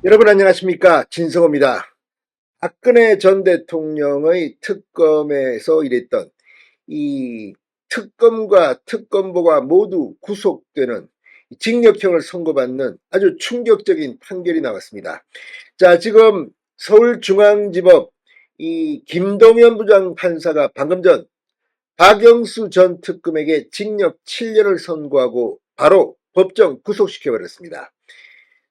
여러분 안녕하십니까, 진성호입니다. 박근혜 전 대통령의 특검에서 일했던 이 특검과 특검보가 모두 구속되는 징역형을 선고받는 아주 충격적인 판결이 나왔습니다. 자, 지금 서울중앙지법 이 김동연 부장판사가 방금 전 박영수 전 특검에게 징역 7년을 선고하고 바로 법정 구속시켜버렸습니다.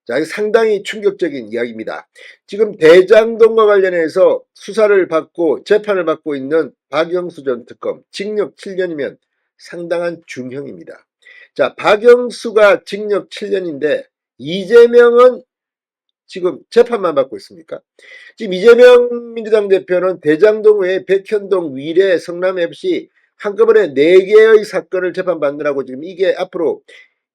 자, 이거 상당히 충격적인 이야기입니다. 지금 대장동과 관련해서 수사를 받고 재판을 받고 있는 박영수 전 특검 징역 7년이면 상당한 중형입니다. 자, 박영수가 징역 7년인데 이재명은 지금 재판만 받고 있습니까? 지금 이재명 민주당 대표는 대장동 외에 백현동, 위례, 성남FC 한꺼번에 4개의 사건을 재판받느라고 지금 이게 앞으로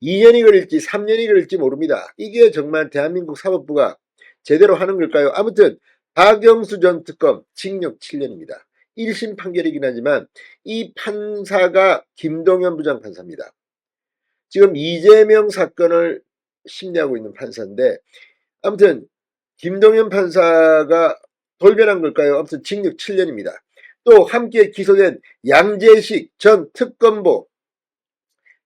2년이 걸릴지 3년이 걸릴지 모릅니다. 이게 정말 대한민국 사법부가 제대로 하는 걸까요? 아무튼 박영수 전 특검 징역 7년입니다. 1심 판결이긴 하지만 이 판사가 김동연 부장판사입니다. 지금 이재명 사건을 심리하고 있는 판사인데 아무튼 김동연 판사가 돌변한 걸까요? 아무튼 징역 7년입니다. 또 함께 기소된 양재식 전 특검보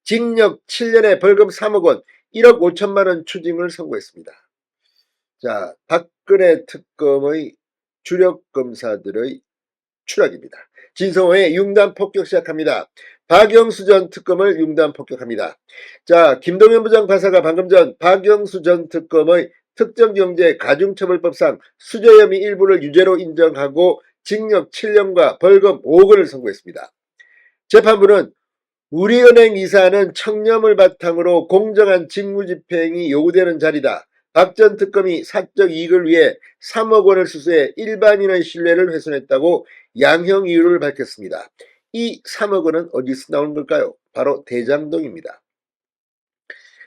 징역 7년에 벌금 3억 원, 1억 5천만 원 추징을 선고했습니다. 자, 박근혜 특검의 주력 검사들의 추락입니다. 진성호의 융단 폭격 시작합니다. 박영수 전 특검을 융단 폭격합니다. 자, 김동연 부장판사가 방금 전 박영수 전 특검의 특정경제 가중처벌법상 수재 혐의 일부를 유죄로 인정하고 징역 7년과 벌금 5억 원을 선고했습니다. 재판부는 우리은행 이사는 청렴을 바탕으로 공정한 직무집행이 요구되는 자리다. 박 전 특검이 사적 이익을 위해 3억 원을 수수해 일반인의 신뢰를 훼손했다고 양형 이유를 밝혔습니다. 이 3억 원은 어디서 나온 걸까요? 바로 대장동입니다.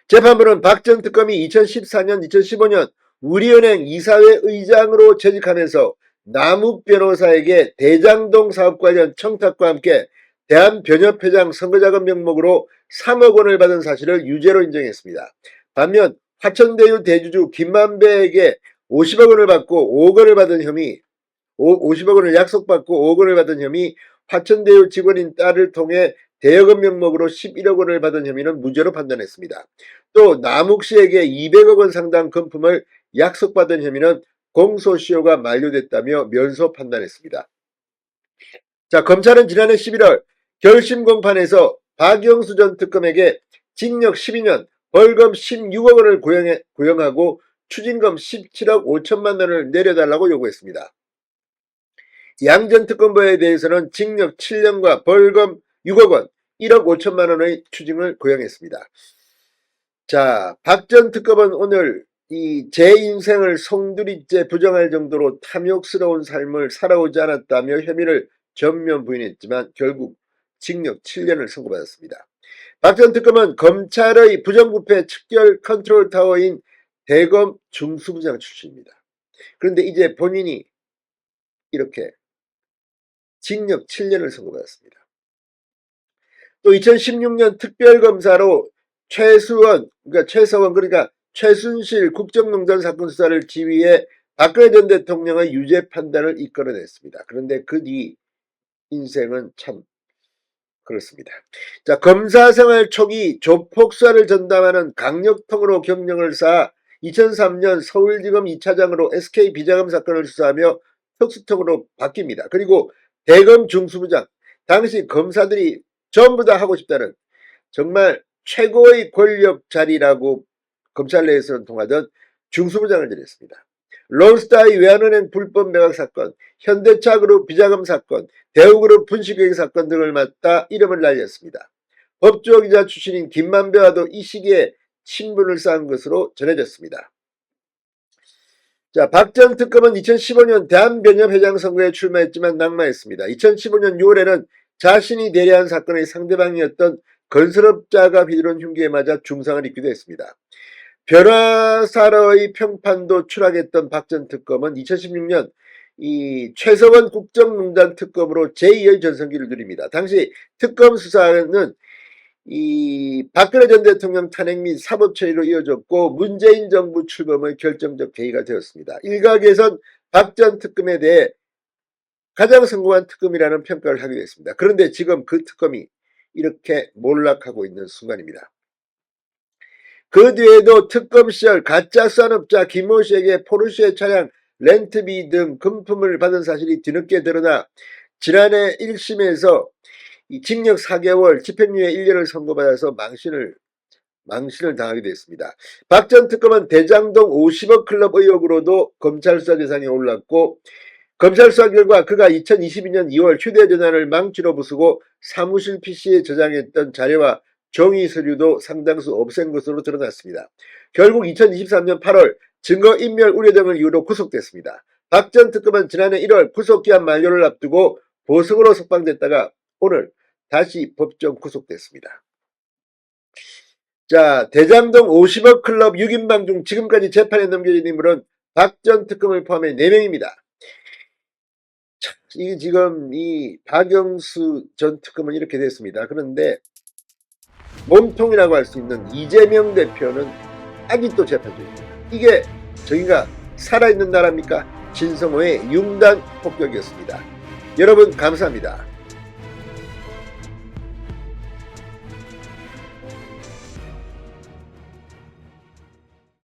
재판부는 박 전 특검이 2014년, 2015년 우리은행 이사회 의장으로 재직하면서 남욱 변호사에게 대장동 사업 관련 청탁과 함께 대한변협회장 선거자금 명목으로 3억 원을 받은 사실을 유죄로 인정했습니다. 반면 화천대유 대주주 김만배에게 50억 원을 받고 5억 원을 받은 혐의, 50억 원을 약속받고 5억 원을 받은 혐의, 화천대유 직원인 딸을 통해 대여금 명목으로 11억 원을 받은 혐의는 무죄로 판단했습니다. 또 남욱 씨에게 200억 원 상당 금품을 약속받은 혐의는 공소시효가 만료됐다며 면소 판단했습니다. 자, 검찰은 지난해 11월 결심 공판에서 박영수 전 특검에게 징역 12년, 벌금 16억 원을 구형하고 추징금 17억 5천만 원을 내려달라고 요구했습니다. 양 전 특검보에 대해서는 징역 7년과 벌금 6억 원, 1억 5천만 원의 추징을 구형했습니다. 자, 박 전 특검은 오늘 제 인생을 송두리째 부정할 정도로 탐욕스러운 삶을 살아오지 않았다며 혐의를 전면 부인했지만 결국 징역 7년을 선고받았습니다. 박 전 특검은 검찰의 부정부패 척결 컨트롤 타워인 대검 중수부장 출신입니다. 그런데 이제 본인이 이렇게 징역 7년을 선고받았습니다. 또 2016년 특별검사로 최서원 그러니까 최순실 국정농단 사건 수사를 지휘해 박근혜 전 대통령의 유죄 판단을 이끌어냈습니다. 그런데 그 뒤 인생은 참 그렇습니다. 자, 검사 생활 초기 조폭 수사를 전담하는 강력통으로 경력을 쌓아 2003년 서울지검 2차장으로 SK 비자금 사건을 수사하며 특수통으로 바뀝니다. 그리고 대검 중수부장, 당시 검사들이 전부 다 하고 싶다는 정말 최고의 권력 자리라고 검찰 내에서는 통하던 중수부장을 지냈습니다. 론스타의 외환은행 불법 매각 사건, 현대차그룹 비자금 사건, 대우그룹 분식회계 사건 등을 맡아 이름을 날렸습니다. 법조기자 출신인 김만배와도 이 시기에 친분을 쌓은 것으로 전해졌습니다. 자, 박 전 특검은 2015년 대한변협회장 선거에 출마했지만 낙마했습니다. 2015년 6월에는 자신이 대리한 사건의 상대방이었던 건설업자가 휘두른 흉기에 맞아 중상을 입기도 했습니다. 변호사로의 평판도 추락했던 박 전 특검은 2016년 이 최서원 국정농단 특검으로 제2의 전성기를 누립니다. 당시 특검 수사는 이 박근혜 전 대통령 탄핵 및 사법 처리로 이어졌고 문재인 정부 출범의 결정적 계기가 되었습니다. 일각에선 박 전 특검에 대해 가장 성공한 특검이라는 평가를 하기도 했습니다. 그런데 지금 그 특검이 이렇게 몰락하고 있는 순간입니다. 그 뒤에도 특검 시절 가짜 산업자 김모 씨에게 포르쉐 차량 렌트비 등 금품을 받은 사실이 뒤늦게 드러나 지난해 1심에서 징역 4개월 집행유예 1년을 선고받아서 망신을 당하게 됐습니다. 박 전 특검은 대장동 50억 클럽 의혹으로도 검찰 수사 대상에 올랐고 검찰 수사 결과 그가 2022년 2월 휴대전화를 망치로 부수고 사무실 PC에 저장했던 자료와 종이 서류도 상당수 없앤 것으로 드러났습니다. 결국 2023년 8월 증거인멸 우려 등을 이유로 구속됐습니다. 박 전 특검은 지난해 1월 구속기한 만료를 앞두고 보석으로 석방됐다가 오늘 다시 법정 구속됐습니다. 자, 대장동 50억 클럽 6인방 중 지금까지 재판에 넘겨진 인물은 박 전 특검을 포함해 4명입니다. 이게 지금 이 박영수 전 특검은 이렇게 됐습니다. 그런데 몸통이라고 할 수 있는 이재명 대표는 아직도 재판 중입니다. 이게 저희가 살아있는 나라입니까? 진성호의 융단 폭격이었습니다. 여러분 감사합니다.